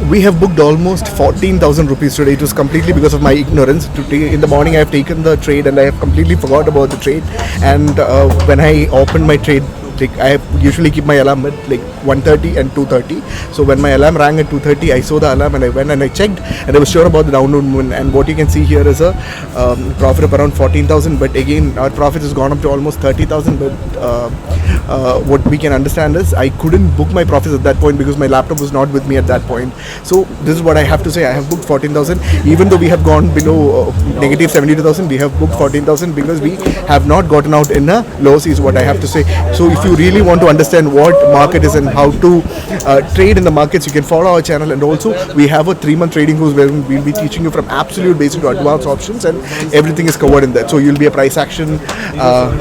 We have booked almost 14,000 rupees today. It was completely because of my ignorance. Today in the morning I have taken the trade and I have completely forgot about the trade. And when I opened my trade, like I usually keep my alarm at like 1:30 and 2:30. So when my alarm rang at 2:30, I saw the alarm and I went and I checked and I was sure about the downward movement. And what you can see here is a profit of around 14,000. But again, our profit has gone up to almost 30,000. But what we can understand is I couldn't book my profits at that point because my laptop was not with me at that point. So this is what I have to say. I have booked 14,000. Even though we have gone below negative 72,000, we have booked 14,000 because we have not gotten out in a loss, is what I have to say. So if you really want to understand what market is and how to trade in the markets, you can follow our channel. And also we have a 3-month trading course where we'll be teaching you from absolute basic to advanced options, and everything is covered in that. So you'll be a price action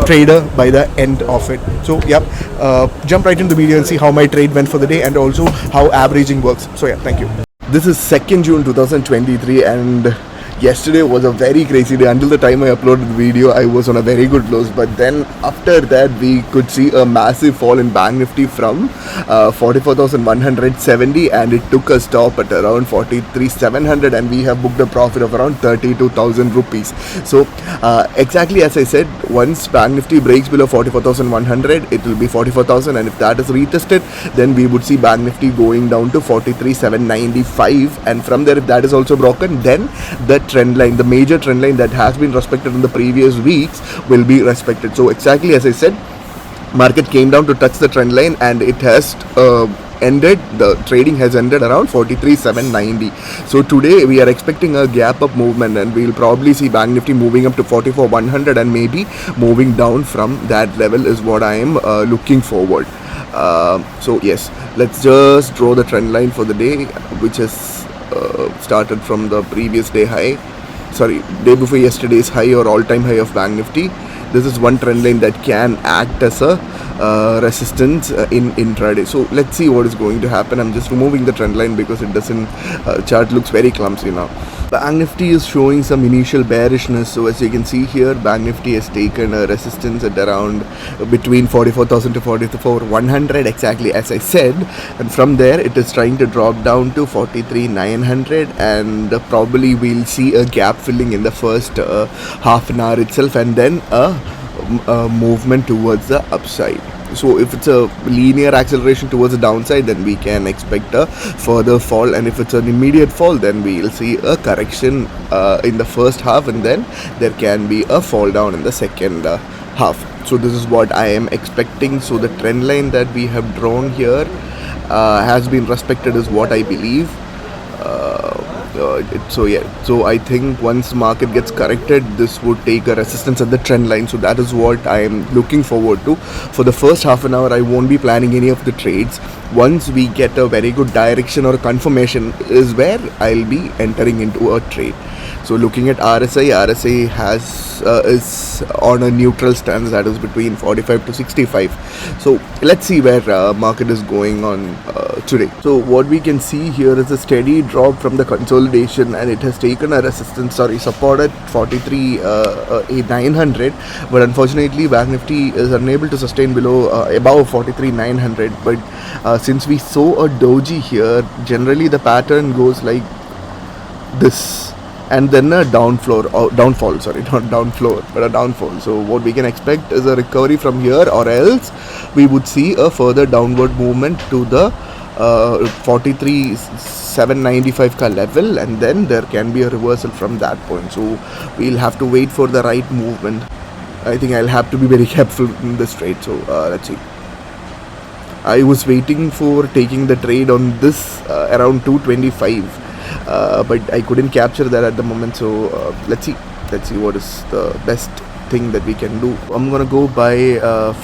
trader by the end of it. So jump right into the video and see how my trade went for the day and also how averaging works. So thank you. This is 2nd June 2023 and yesterday was a very crazy day. Until the time I uploaded the video, I was on a very good lows. But then after that, we could see a massive fall in Banknifty from 44,170 and it took a stop at around 43,700 and we have booked a profit of around 32,000 rupees. So exactly as I said, once Banknifty breaks below 44,100, it will be 44,000, and if that is retested, then we would see Banknifty going down to 43,795, and from there, if that is also broken, then the trend line, the major trend line that has been respected in the previous weeks, will be respected. So exactly as I said, market came down to touch the trend line and it has ended, the trading has ended around 43,790. So today we are expecting a gap up movement and we'll probably see Banknifty moving up to 44,100 and maybe moving down from that level is what I am looking forward. So yes, let's just draw the trend line for the day, which has started from the previous day high, day before yesterday's high or all-time high of Banknifty. This is one trend line that can act as a resistance in intraday. So let's see what is going to happen. I'm just removing the trend line because it doesn't, chart looks very clumsy now. Banknifty is showing some initial bearishness. So as you can see here, Banknifty has taken a resistance at around between 44,000 to 44,100, exactly as I said, and from there it is trying to drop down to 43,900 and probably we'll see a gap filling in the first half an hour itself and then a movement towards the upside. So if it's a linear acceleration towards the downside, then we can expect a further fall, and if it's an immediate fall, then we'll see a correction in the first half and then there can be a fall down in the second half. So this is what I am expecting. So the trend line that we have drawn here has been respected is what I believe. So I think once the market gets corrected, this would take a resistance at the trend line. So that is what I am looking forward to. For the first half an hour, I won't be planning any of the trades. Once we get a very good direction or a confirmation is where I'll be entering into a trade. So looking at RSI is on a neutral stance, that is between 45 to 65. So let's see where market is going on today. So what we can see here is a steady drop from the consolidation and it has taken a support at 43,900, but unfortunately Banknifty is unable to sustain below above 43,900. But since we saw a doji here, generally the pattern goes like this and then a downfall. So what we can expect is a recovery from here, or else we would see a further downward movement to the 43,795 level, and then there can be a reversal from that point. So we'll have to wait for the right movement. I think I'll have to be very careful in this trade. So let's see. I was waiting for taking the trade on this around 225. But I couldn't capture that at the moment, so let's see what is the best thing that we can do. I'm gonna go by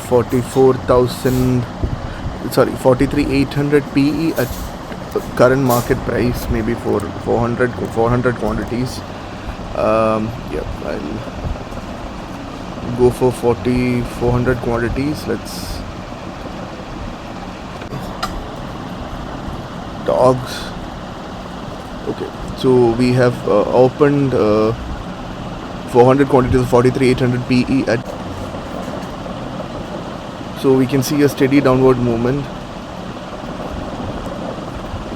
43,800 PE at current market price, maybe for 400 quantities. I'll go for 400 quantities. Let's dogs. Okay, so we have opened 400 quantities of 43,800 PE at. So we can see a steady downward movement.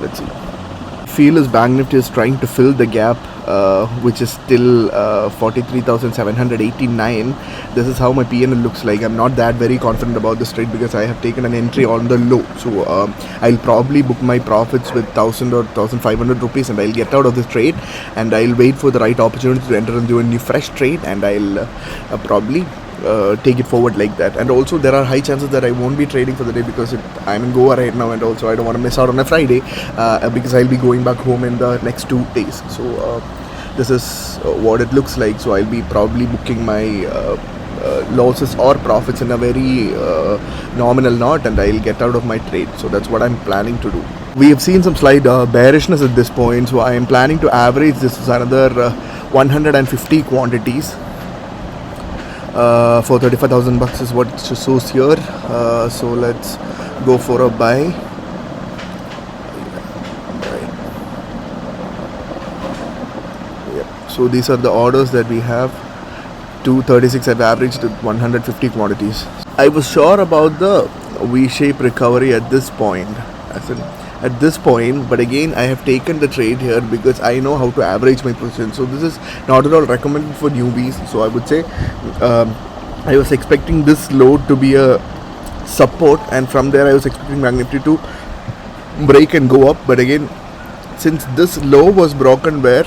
let's see. Feel is Banknifty is trying to fill the gap, which is still 43,789. This is how my PNL looks like. I'm not that very confident about this trade because I have taken an entry on the low. So I'll probably book my profits with 1,000 or 1,500 rupees, and I'll get out of this trade, and I'll wait for the right opportunity to enter into a new fresh trade, and I'll probably take it forward like that. And also there are high chances that I won't be trading for the day because I'm in Goa right now, and also I don't want to miss out on a Friday because I'll be going back home in the next 2 days. So this is what it looks like. So I'll be probably booking my losses or profits in a very nominal knot, and I'll get out of my trade. So that's what I'm planning to do. We have seen some slight bearishness at this point, so I am planning to average this is another 150 quantities. For 35,000 bucks is what it shows here. So let's go for a buy. Yep. So these are the orders that we have. 236 I've averaged 150 quantities. I was sure about the V-shape recovery at this point. At this point, but again I have taken the trade here because I know how to average my position. So this is not at all recommended for newbies. So I would say I was expecting this low to be a support, and from there I was expecting Banknifty to break and go up. But again, since this low was broken where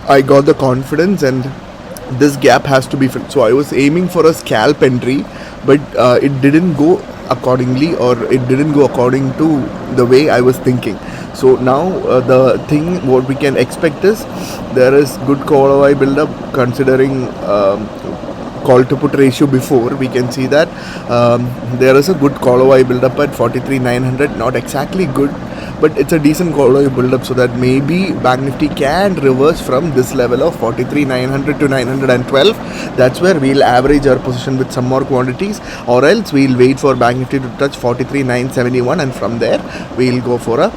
I got the confidence, and this gap has to be filled. So I was aiming for a scalp entry, but it didn't go accordingly, or it didn't go according to the way I was thinking. So now the thing what we can expect is there is good call buy build up considering call to put ratio. Before we can see that there is a good call buy build up at 43,900, not exactly good, but it's a decent call build up, so that maybe Banknifty can reverse from this level of 43,900 to 912. That's where we'll average our position with some more quantities, or else we'll wait for Banknifty to touch 43,971, and from there we'll go for a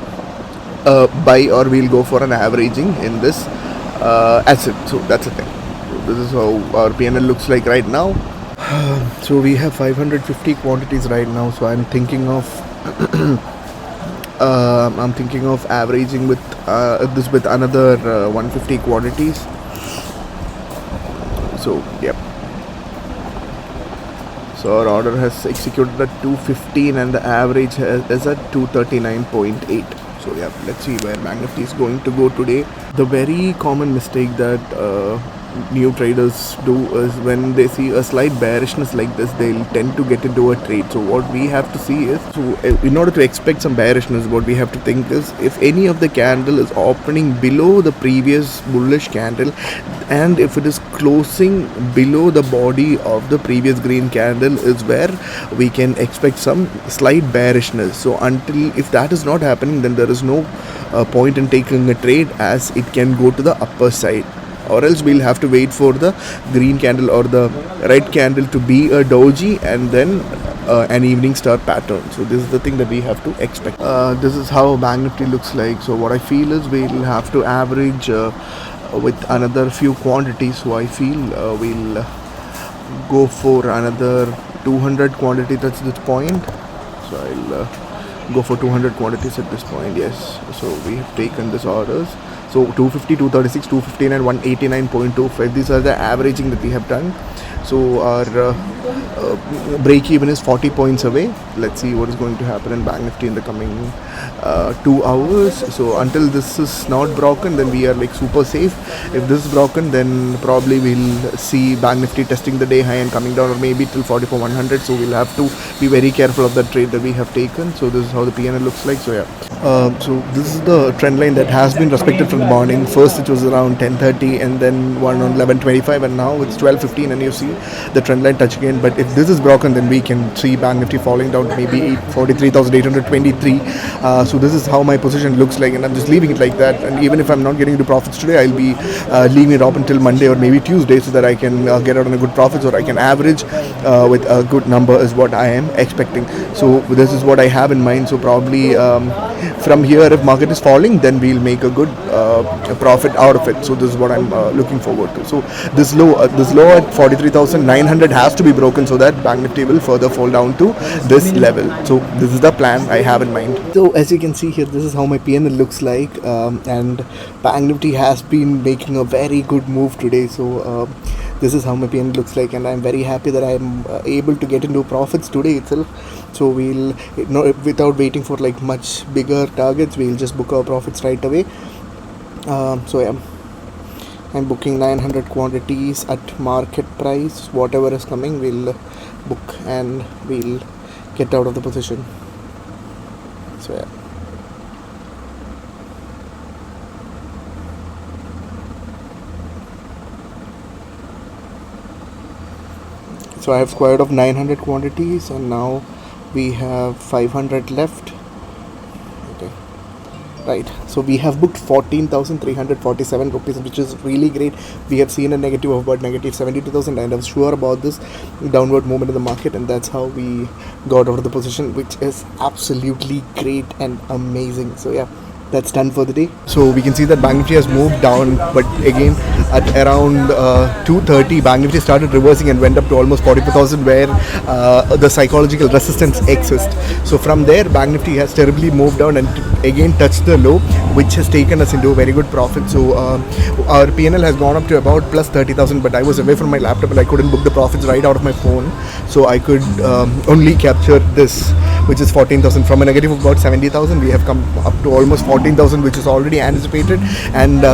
buy, or we'll go for an averaging in this asset. So that's the thing. So this is how our PNL looks like right now. So we have 550 quantities right now, so I'm thinking of averaging with this with another 150 quantities. So yep. So our order has executed at 215, and the average is at 239.8. So yeah, let's see where Banknifty is going to go today. The very common mistake that new traders do is when they see a slight bearishness like this, they'll tend to get into a trade. So what we have to see is, so in order to expect some bearishness, what we have to think is, if any of the candle is opening below the previous bullish candle, and if it is closing below the body of the previous green candle, is where we can expect some slight bearishness. So if that is not happening, then there is no point in taking a trade, as it can go to the upper side, or else we'll have to wait for the green candle or the red candle to be a doji, and then an evening star pattern. So this is the thing that we have to expect. This is how Banknifty looks like. So what I feel is we'll have to average with another few quantities. So I feel we'll go for another 200 quantities at this point. So I'll go for 200 quantities at this point. Yes, so we have taken these orders. So 250, 236, 215 and 189.25. These are the averaging that we have done. So our break even is 40 points away. Let's see what is going to happen in Banknifty in the coming 2 hours. So until this is not broken, then we are like super safe. If this is broken, then probably we'll see Banknifty testing the day high and coming down, or maybe till 44,100. So we'll have to be very careful of that trade that we have taken. So this is how the PNL looks like. So yeah. So this is the trend line that has been respected from the morning. First it was around 10:30, and then one on 11:25, and now it's 12:15, and you see the trend line touch again. But if this is broken, then we can see Banknifty falling down to maybe 43,823. So this is how my position looks like, and I'm just leaving it like that. And even if I'm not getting into profits today, I'll be leaving it up until Monday or maybe Tuesday, so that I can get out on a good profits, or I can average with a good number is what I am expecting. So this is what I have in mind. So probably from here, if market is falling, then we'll make a good profit out of it. So this is what I'm looking forward to. So this low at 43,900 has to be broken so that Bank Nifty will further fall down to this level. So this is the plan I have in mind. So as you can see here, this is how my PNL looks like, and Bank Nifty has been making a very good move today. So this is how my PNL looks like, and I'm very happy that I'm able to get into profits today itself. So we'll, without waiting for like much bigger targets, we'll just book our profits right away. So yeah, I'm booking 900 quantities at market price. Whatever is coming, we'll book and we'll get out of the position. So yeah. So I have squared off 900 quantities, and now we have 500 left. Okay, right. So we have booked 14,347 rupees, which is really great. We have seen a negative of about negative 72,000, and I was sure about this downward movement in the market, and that's how we got out of the position, which is absolutely great and amazing. So yeah, that's done for the day. So we can see that Bank Nifty has moved down, but again at around 2:30, Bank Nifty started reversing and went up to almost 44,000, where the psychological resistance exists. So from there, Bank Nifty has terribly moved down and again touched the low, which has taken us into a very good profit. So our PNL has gone up to about plus 30,000, but I was away from my laptop and I couldn't book the profits right out of my phone. So I could only capture this, which is 14,000. From a negative of about 70,000, we have come up to almost 14,000, which is already anticipated. And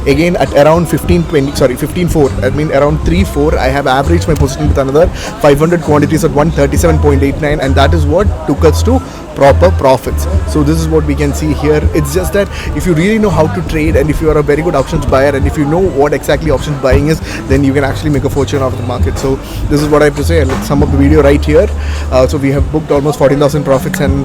again at around 15.4, I mean around 3.4, I have averaged my position with another 500 quantities at 137.89, and that is what took us to proper profits. So this is what we can see here. It's just that if you really know how to trade, and if you are a very good options buyer, and if you know what exactly options buying is, then you can actually make a fortune out of the market. So this is what I have to say. Let's sum up the video right here. So we have booked almost 14,000 profits, and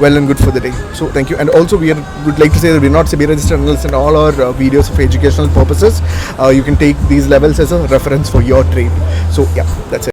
well and good for the day. So thank you. And also would like to say that we're not SEBI registered analysts, and all our videos for educational purposes. You can take these levels as a reference for your trade. So yeah, that's it.